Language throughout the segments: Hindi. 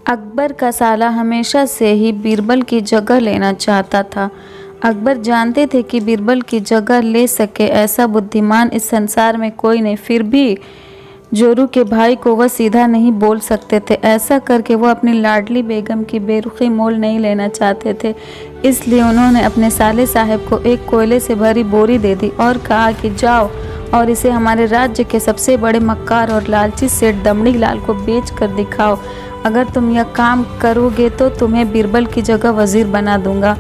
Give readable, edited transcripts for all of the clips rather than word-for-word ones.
अकबर का साला हमेशा से ही बीरबल की जगह लेना चाहता था। अकबर जानते थे कि बीरबल की जगह ले सके ऐसा बुद्धिमान इस संसार में कोई नहीं, फिर भी जोरू के भाई को वह सीधा नहीं बोल सकते थे। ऐसा करके वो अपनी लाडली बेगम की बेरुखी मोल नहीं लेना चाहते थे। इसलिए उन्होंने अपने साले साहब को एक कोयले से भरी बोरी दे दी और कहा कि जाओ और इसे हमारे राज्य के सबसे बड़े मक्कार और लालची सेठ दमड़ी लाल को बेच कर दिखाओ। अगर तुम यह काम करोगे तो तुम्हें बीरबल की जगह वजीर बना दूंगा।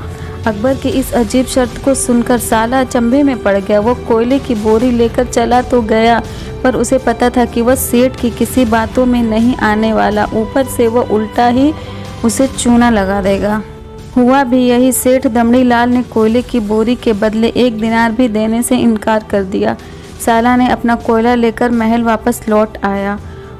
अकबर की इस अजीब शर्त को सुनकर साला अचंभे में पड़ गया। वो कोयले की बोरी लेकर चला तो गया, पर उसे पता था कि वह सेठ की किसी बातों में नहीं आने वाला, ऊपर से वह उल्टा ही उसे चूना लगा देगा। हुआ भी यही। सेठ दमड़ी लाल ने कोयले की बोरी के बदले 1 दिनार भी देने से इनकार कर दिया। साला ने अपना कोयला लेकर महल वापस लौट आया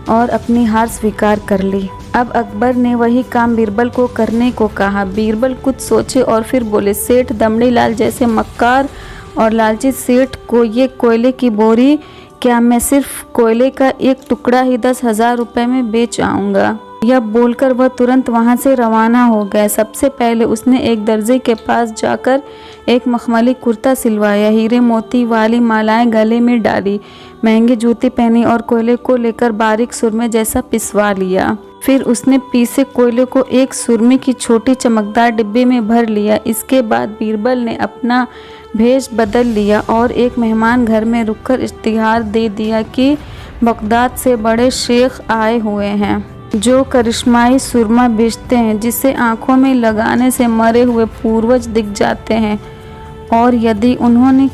और अपनी हार स्वीकार कर ली। अब अकबर ने वही काम बीरबल को करने को कहा। बीरबल कुछ सोचे और फिर बोले, सेठ दमड़ी लाल जैसे मक्कार और लालची सेठ को ये कोयले की बोरी, क्या मैं सिर्फ कोयले का एक टुकड़ा ही 10,000 रुपये में बेच आऊँगा। यह बोलकर वह तुरंत वहाँ से रवाना हो गया। सबसे पहले उसने एक दर्जी के पास जाकर एक मखमली कुर्ता सिलवाया, हीरे मोती वाली मालाएं गले में डाली, महंगी जूती पहनी और कोयले को लेकर बारीक सुरमे जैसा पिसवा लिया। फिर उसने पीसे कोयले को एक सुरमे की छोटी चमकदार डिब्बे में भर लिया। इसके बाद बीरबल ने अपना भेष बदल लिया और एक मेहमान घर में रुककर इश्तिहार दे दिया कि बगदाद से बड़े शेख आए हुए हैं जो करिश्माई सुरमा बेचते हैं, जिसे आंखों में लगाने से मरे हुए पूर्वज दिख जाते हैं, और यदि उन्होंने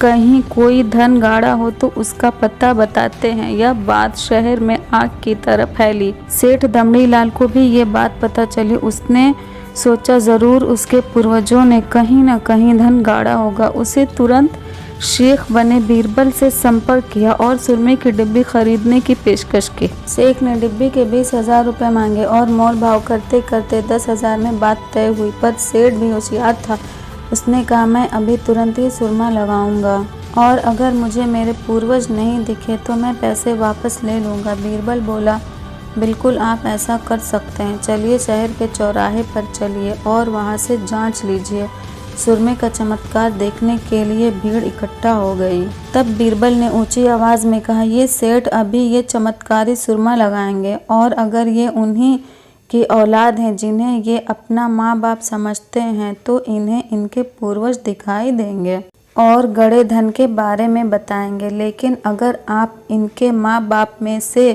कहीं कोई धन गाड़ा हो तो उसका पता बताते हैं। यह बात शहर में आग की तरह फैली। सेठ दमड़ी लाल को भी ये बात पता चली। उसने सोचा जरूर उसके पूर्वजों ने कहीं न कहीं धन गाड़ा होगा। उसे तुरंत शेख बने बीरबल से संपर्क किया और सुरमे की डिब्बी खरीदने की पेशकश की। शेख ने डिब्बी के 20,000 रुपये मांगे और मोल भाव करते करते 10,000 में बात तय हुई। पर सेठ भी होशियार था। उसने कहा, मैं अभी तुरंत ही सुरमा लगाऊंगा और अगर मुझे मेरे पूर्वज नहीं दिखे तो मैं पैसे वापस ले लूँगा। बीरबल बोला, बिल्कुल आप ऐसा कर सकते हैं। चलिए शहर के चौराहे पर चलिए और वहाँ से जांच लीजिए। सुरमे का चमत्कार देखने के लिए भीड़ इकट्ठा हो गई। तब बीरबल ने ऊंची आवाज़ में कहा, ये सेठ अभी ये चमत्कारी सुरमा लगाएंगे और अगर ये उन्हीं की औलाद हैं जिन्हें ये अपना माँ बाप समझते हैं तो इन्हें इनके पूर्वज दिखाई देंगे और गड़े धन के बारे में बताएंगे। लेकिन अगर आप इनके माँ बाप में से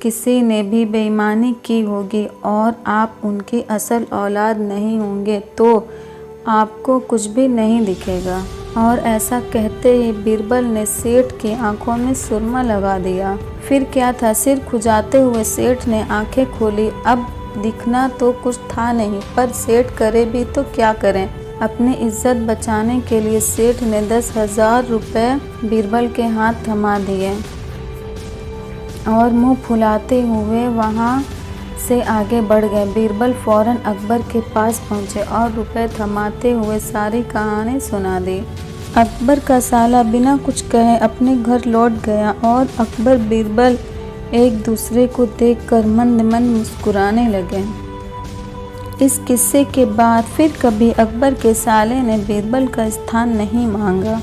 किसी ने भी बेईमानी की होगी और आप उनकी असल औलाद नहीं होंगे तो आपको कुछ भी नहीं दिखेगा। और ऐसा कहते ही बीरबल ने सेठ की आंखों में सुरमा लगा दिया। फिर क्या था, सिर खुजाते हुए सेठ ने आंखें खोली। अब दिखना तो कुछ था नहीं, पर सेठ करे भी तो क्या करें। अपनी इज्जत बचाने के लिए सेठ ने 10,000 रुपये बीरबल के हाथ थमा दिए और मुंह फुलाते हुए वहां से आगे बढ़ गए। बीरबल फौरन अकबर के पास पहुंचे और रुपए थमाते हुए सारी कहानी सुना दी। अकबर का साला बिना कुछ कहे अपने घर लौट गया और अकबर बीरबल एक दूसरे को देखकर मंद मंद मुस्कुराने लगे। इस किस्से के बाद फिर कभी अकबर के साले ने बीरबल का स्थान नहीं मांगा।